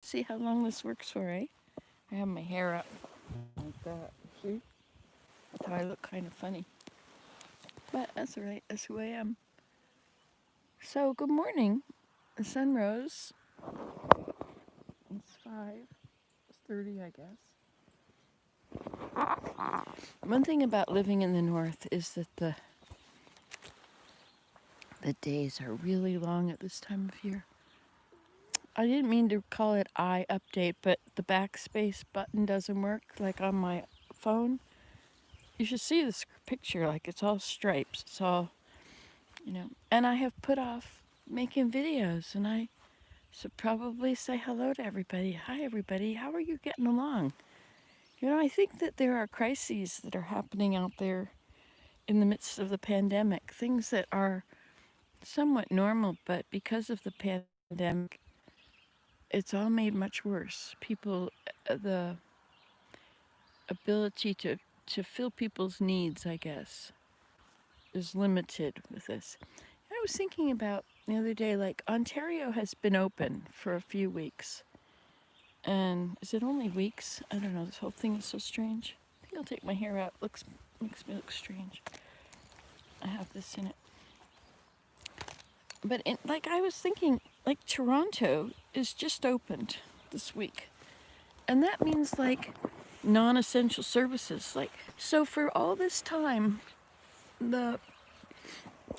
See how long this works for, eh? I have my hair up like that. See? That's how I look kind of funny. But that's all right. That's who I am. So, good morning. The sun rose. It's 5:30, I guess. One thing about living in the north is that the days are really long at this time of year. I didn't mean to call it I update, but the backspace button doesn't work like on my phone. You should see this picture, like it's all stripes. It's all, and I have put off making videos, and I should probably say hello to everybody. Hi, everybody. How are you getting along? I think that there are crises that are happening out there in the midst of the pandemic, things that are somewhat normal, but because of the pandemic, it's all made much worse. The ability to fill people's needs, I guess, is limited with this. I was thinking about the other day, like Ontario has been open for a few weeks. And is it only weeks? I don't know. This whole thing is so strange. I think I'll take my hair out. Makes me look strange. I have this in it. But like I was thinking, like Toronto is just opened this week. And that means like non-essential services. Like so for all this time, the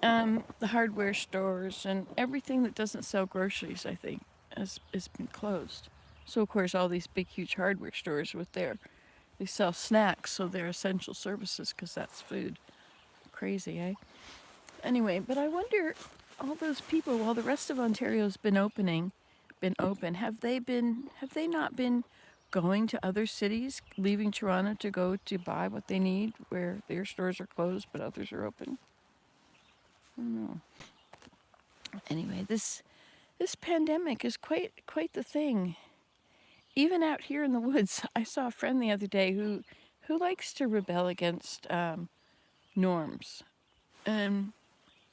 the hardware stores and everything that doesn't sell groceries, I think, has been closed. So of course all these big huge hardware stores they sell snacks, so they're essential services because that's food. Crazy, eh? Anyway, but I wonder, all those people, while the rest of Ontario's been open, have they not been going to other cities, leaving Toronto to go to buy what they need, where their stores are closed but others are open? I don't know. Anyway, this pandemic is quite the thing. Even out here in the woods, I saw a friend the other day who likes to rebel against norms and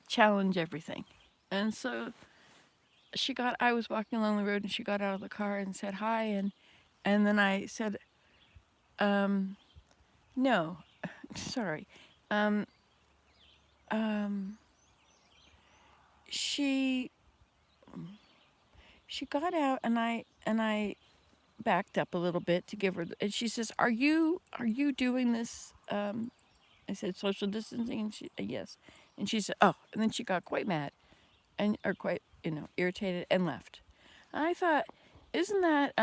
challenge everything. And so I was walking along the road and she got out of the car and said hi. And then I said, no, sorry. Um, um, she, she got out and I backed up a little bit to give her, and she says, are you doing this? I said, social distancing? And yes. And she said, oh, and then she got quite mad or quite, irritated and left. I thought, isn't that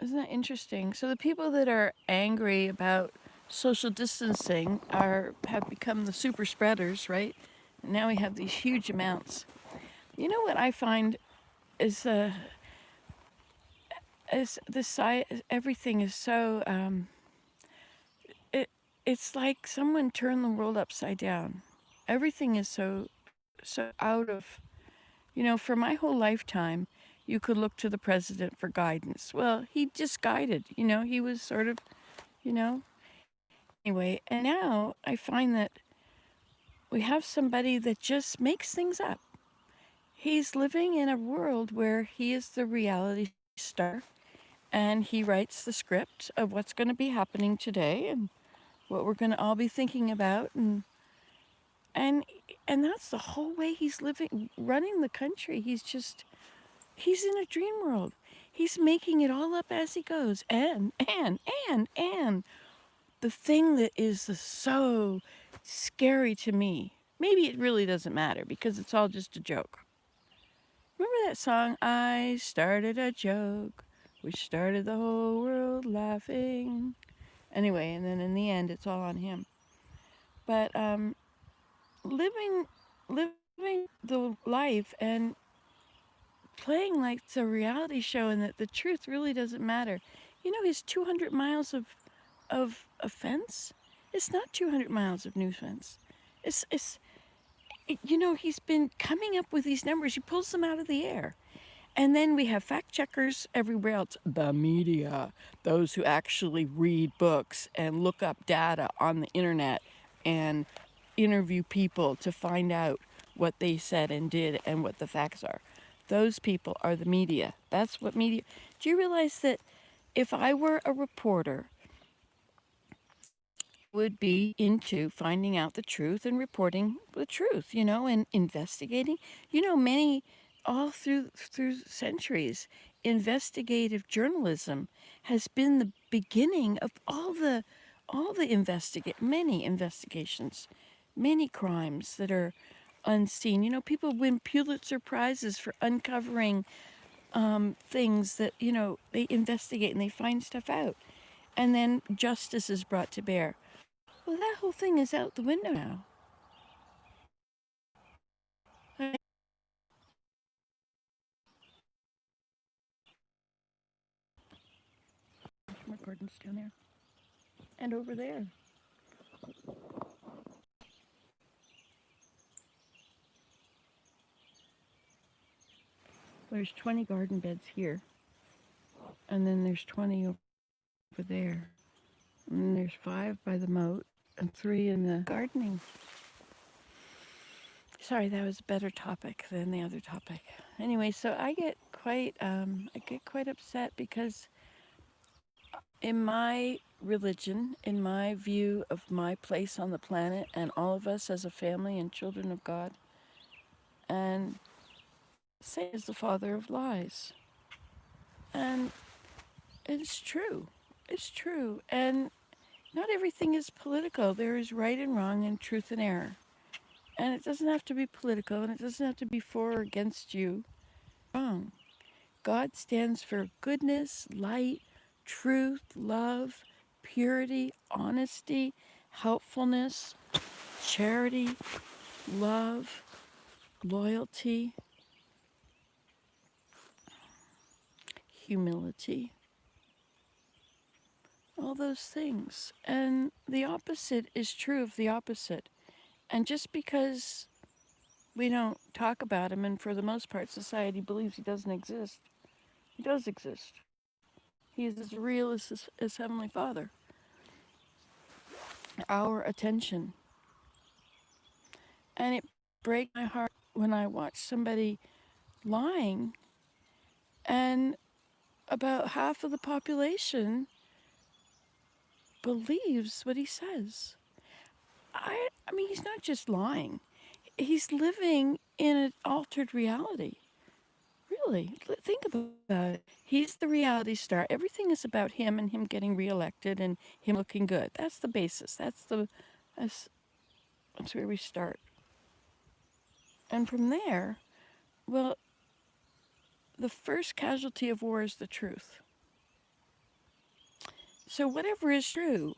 isn't that interesting? So the people that are angry about social distancing have become the super spreaders, right? And now we have these huge amounts. You know what I find is everything is so it it's like someone turned the world upside down. Everything is so out of, for my whole lifetime, you could look to the president for guidance. Well, he just guided, he was sort of, you know. Anyway, and now I find that we have somebody that just makes things up. He's living in a world where he is the reality star and he writes the script of what's going to be happening today and what we're going to all be thinking about and and that's the whole way he's living, running the country. He's in a dream world. He's making it all up as he goes. And the thing that is so scary to me, maybe it really doesn't matter because it's all just a joke. Remember that song, I started a joke, which started the whole world laughing? Anyway, and then in the end, it's all on him. But living, living the life and playing like it's a reality show and that the truth really doesn't matter. His 200 miles of a fence, it's not 200 miles of new fence. He's been coming up with these numbers. He pulls them out of the air. And then we have fact checkers everywhere else. The media, those who actually read books and look up data on the internet and interview people to find out what they said and did and what the facts are. Those people are the media. That's what media. Do you realize that if I were a reporter, I would be into finding out the truth and reporting the truth, and investigating. Many all through centuries, investigative journalism has been the beginning of all the many investigations, many crimes that are unseen. People win Pulitzer prizes for uncovering things that they investigate and they find stuff out, and then justice is brought to bear. Well, that whole thing is out the window now. My garden's down there and over there. There's 20 garden beds here, and then there's 20 over there, and then there's 5 by the moat and 3 in the gardening. Sorry, that was a better topic than the other topic. Anyway, so I get quite upset because in my religion, in my view of my place on the planet and all of us as a family and children of God, and Satan is the father of lies. And it's true. It's true. And not everything is political. There is right and wrong and truth and error. And it doesn't have to be political, and it doesn't have to be for or against you. Wrong. God stands for goodness, light, truth, love, purity, honesty, helpfulness, charity, love, loyalty, humility, all those things. And the opposite is true of the opposite. And just because we don't talk about him, and for the most part, society believes he doesn't exist, he does exist. He is as real as Heavenly Father. Our attention. And it breaks my heart when I watch somebody lying, and about half of the population believes what he says. I mean, he's not just lying. He's living in an altered reality. Really, think about it. He's the reality star. Everything is about him and him getting reelected and him looking good. That's the basis. That's where we start. And from there, well, the first casualty of war is the truth. So whatever is true,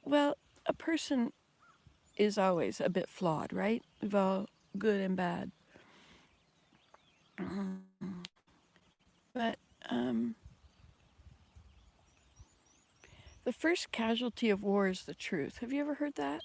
well, a person is always a bit flawed, right? We've all good and bad. But the first casualty of war is the truth. Have you ever heard that?